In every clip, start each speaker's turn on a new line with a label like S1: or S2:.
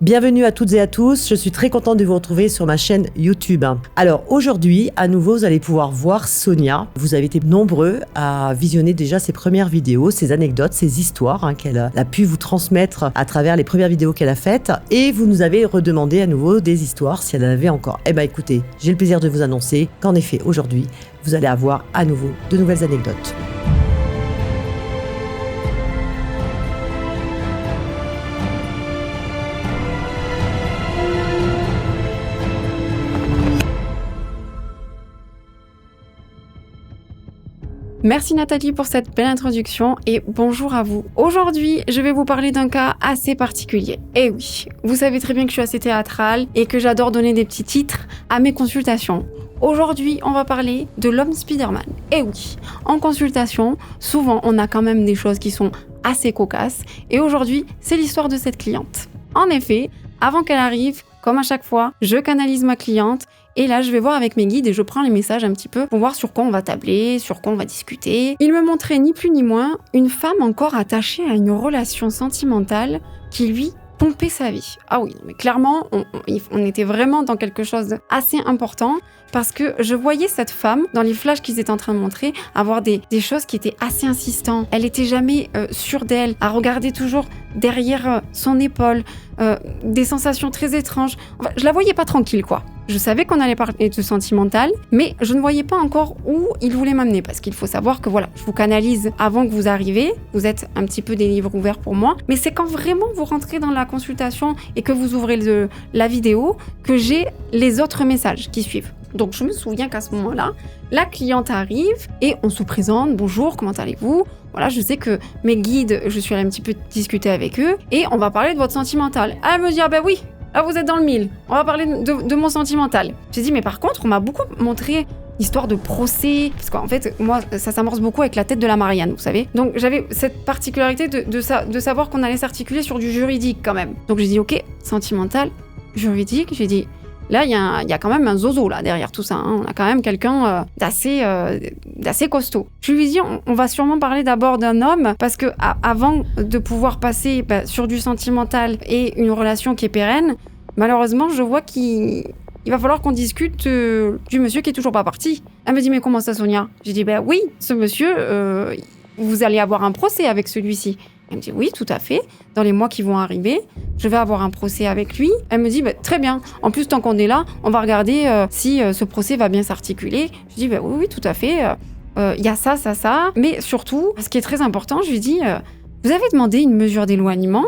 S1: Bienvenue à toutes et à tous, je suis très contente de vous retrouver sur ma chaîne YouTube. Alors aujourd'hui, à nouveau, vous allez pouvoir voir Sonia. Vous avez été nombreux à visionner déjà ses premières vidéos, ses anecdotes, ses histoires qu'elle a pu vous transmettre à travers les premières vidéos qu'elle a faites. Et vous nous avez redemandé à nouveau des histoires si elle en avait encore. Eh bien écoutez, j'ai le plaisir de vous annoncer qu'en effet, aujourd'hui, vous allez avoir à nouveau de nouvelles anecdotes.
S2: Merci Nathalie pour cette belle introduction et bonjour à vous. Aujourd'hui, je vais vous parler d'un cas assez particulier. Et oui, vous savez très bien que je suis assez théâtrale et que j'adore donner des petits titres à mes consultations. Aujourd'hui, on va parler de l'homme Spider-Man. Et oui, en consultation, souvent on a quand même des choses qui sont assez cocasses et aujourd'hui, c'est l'histoire de cette cliente. En effet, avant qu'elle arrive, comme à chaque fois, je canalise ma cliente. Et là, je vais voir avec mes guides et je prends les messages un petit peu pour voir sur quoi on va tabler, sur quoi on va discuter. Il me montrait ni plus ni moins une femme encore attachée à une relation sentimentale qui lui pompait sa vie. Ah oui, mais clairement, on était vraiment dans quelque chose d'assez important parce que je voyais cette femme, dans les flashs qu'ils étaient en train de montrer, avoir des choses qui étaient assez insistantes. Elle était jamais sûre d'elle, à regarder toujours derrière son épaule, des sensations très étranges. Enfin, je la voyais pas tranquille, quoi. Je savais qu'on allait parler de sentimental, mais je ne voyais pas encore où il voulait m'amener. Parce qu'il faut savoir que voilà, je vous canalise avant que vous arriviez. Vous êtes un petit peu des livres ouverts pour moi. Mais c'est quand vraiment vous rentrez dans la consultation et que vous ouvrez la vidéo que j'ai les autres messages qui suivent. Donc je me souviens qu'à ce moment-là, la cliente arrive et on se présente. Bonjour, comment allez-vous ? Voilà, je sais que mes guides, je suis allée un petit peu discuter avec eux et on va parler de votre sentimental. Elle me dit, ah ben oui, là, vous êtes dans le mille. On va parler de mon sentimental. J'ai dit, mais par contre, on m'a beaucoup montré l'histoire de procès. Parce qu'en fait, moi, ça s'amorce beaucoup avec la tête de la Marianne, vous savez. Donc, j'avais cette particularité de savoir qu'on allait s'articuler sur du juridique quand même. Donc, j'ai dit, ok, sentimental, juridique. J'ai dit, là, il y a quand même un zozo là derrière tout ça. On a quand même quelqu'un d'assez costaud. Je lui ai dit, on va sûrement parler d'abord d'un homme parce que avant de pouvoir passer sur du sentimental et une relation qui est pérenne, malheureusement, je vois qu'il va falloir qu'on discute du monsieur qui est toujours pas parti. Elle me dit, mais comment ça, Sonia ? J'ai dit, oui, ce monsieur, vous allez avoir un procès avec celui-ci. Elle me dit, oui, tout à fait. Dans les mois qui vont arriver, je vais avoir un procès avec lui. Elle me dit, très bien. En plus, tant qu'on est là, on va regarder si ce procès va bien s'articuler. Je dis, oui, tout à fait. Il y a ça. Mais surtout, ce qui est très important, je lui dis, vous avez demandé une mesure d'éloignement ?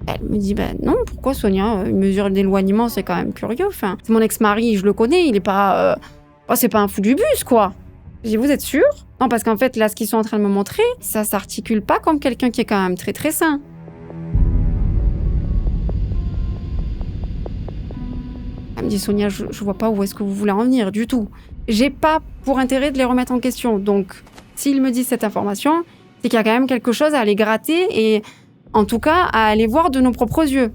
S2: Elle me dit, non, pourquoi Sonia ? Une mesure d'éloignement, c'est quand même curieux. Enfin, c'est mon ex-mari, je le connais, il est pas... c'est pas un fou du bus, quoi. Je dis, vous êtes sûr ? Non, parce qu'en fait, là, ce qu'ils sont en train de me montrer, ça s'articule pas comme quelqu'un qui est quand même très très sain. Elle me dit, Sonia, je vois pas où est-ce que vous voulez en venir du tout. J'ai pas pour intérêt de les remettre en question. Donc, s'ils me disent cette information, c'est qu'il y a quand même quelque chose à aller gratter et, en tout cas, à aller voir de nos propres yeux.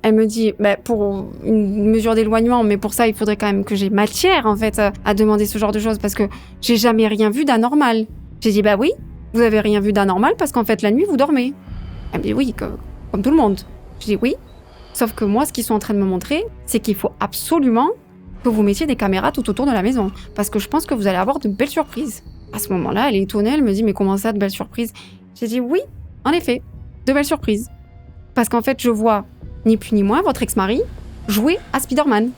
S2: Elle me dit, pour une mesure d'éloignement, mais pour ça, il faudrait quand même que j'ai matière, en fait, à demander ce genre de choses, parce que j'ai jamais rien vu d'anormal. J'ai dit, oui, vous avez rien vu d'anormal, parce qu'en fait, la nuit, vous dormez. Elle me dit, oui, comme tout le monde. Je dis, oui, sauf que moi, ce qu'ils sont en train de me montrer, c'est qu'il faut absolument que vous mettiez des caméras tout autour de la maison, parce que je pense que vous allez avoir de belles surprises. À ce moment-là, elle est étonnée, elle me dit, mais comment ça, de belles surprises ? J'ai dit, oui, en effet, de belles surprises. Parce qu'en fait, je vois... ni plus ni moins, votre ex-mari, jouer à Spider-Man.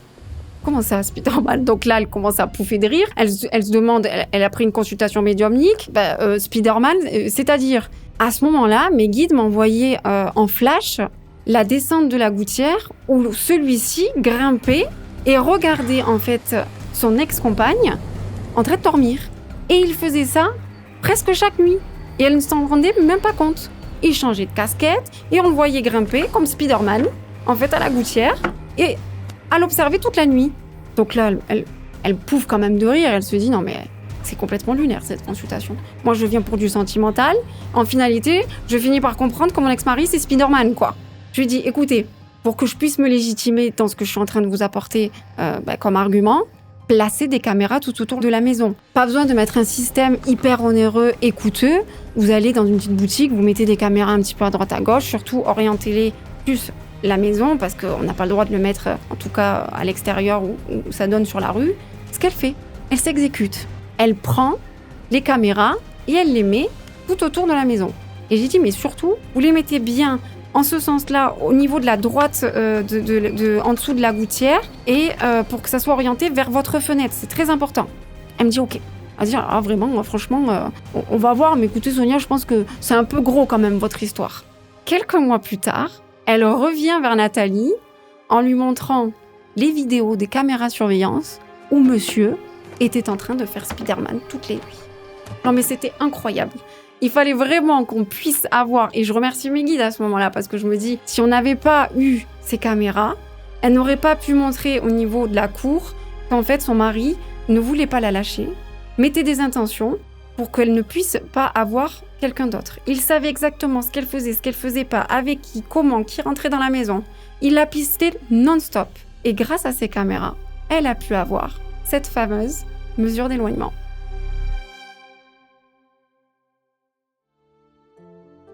S2: Comment ça, Spider-Man ? Donc là, elle commence à pouffer de rire. Elle se demande, elle a pris une consultation médiumnique. Spider-Man, c'est-à-dire, à ce moment-là, mes guides m'envoyaient en flash la descente de la gouttière où celui-ci grimpait et regardait en fait son ex-compagne en train de dormir. Et il faisait ça presque chaque nuit. Et elle ne s'en rendait même pas compte. Il changeait de casquette et on le voyait grimper comme Spider-Man, en fait, à la gouttière et à l'observer toute la nuit. Donc là, elle pouffe quand même de rire. Elle se dit, non mais c'est complètement lunaire cette consultation. Moi, je viens pour du sentimental. En finalité, je finis par comprendre que mon ex-mari, c'est Spider-Man, quoi. Je lui dis, écoutez, pour que je puisse me légitimer dans ce que je suis en train de vous apporter comme argument, placez des caméras tout autour de la maison. Pas besoin de mettre un système hyper onéreux et coûteux. Vous allez dans une petite boutique, vous mettez des caméras un petit peu à droite à gauche, surtout orientez-les plus la maison, parce qu'on n'a pas le droit de le mettre, en tout cas à l'extérieur où ça donne sur la rue, ce qu'elle fait, elle s'exécute. Elle prend les caméras et elle les met tout autour de la maison. Et j'ai dit, mais surtout, vous les mettez bien en ce sens-là, au niveau de la droite, en dessous de la gouttière, et pour que ça soit orienté vers votre fenêtre. C'est très important. Elle me dit, ok. Elle me dit, ah, vraiment, franchement, on va voir, mais écoutez Sonia, je pense que c'est un peu gros quand même, votre histoire. Quelques mois plus tard, elle revient vers Nathalie en lui montrant les vidéos des caméras surveillance où monsieur était en train de faire Spider-Man toutes les nuits. Non mais c'était incroyable. Il fallait vraiment qu'on puisse avoir, et je remercie mes guides à ce moment-là, parce que je me dis, si on n'avait pas eu ces caméras, elle n'aurait pas pu montrer au niveau de la cour qu'en fait son mari ne voulait pas la lâcher, mettait des intentions pour qu'elle ne puisse pas avoir quelqu'un d'autre. Il savait exactement ce qu'elle faisait pas, avec qui, comment, qui rentrait dans la maison. Il l'a pisté non-stop. Et grâce à ces caméras, elle a pu avoir cette fameuse mesure d'éloignement.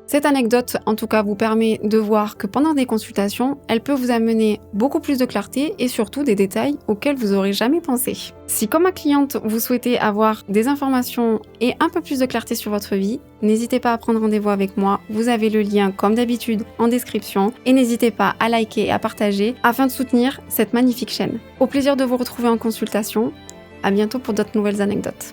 S2: Cette anecdote, en tout cas, vous permet de voir que pendant des consultations, elle peut vous amener beaucoup plus de clarté et surtout des détails auxquels vous n'aurez jamais pensé. Si, comme ma cliente, vous souhaitez avoir des informations et un peu plus de clarté sur votre vie, n'hésitez pas à prendre rendez-vous avec moi. Vous avez le lien, comme d'habitude, en description. Et n'hésitez pas à liker et à partager afin de soutenir cette magnifique chaîne. Au plaisir de vous retrouver en consultation. À bientôt pour d'autres nouvelles anecdotes.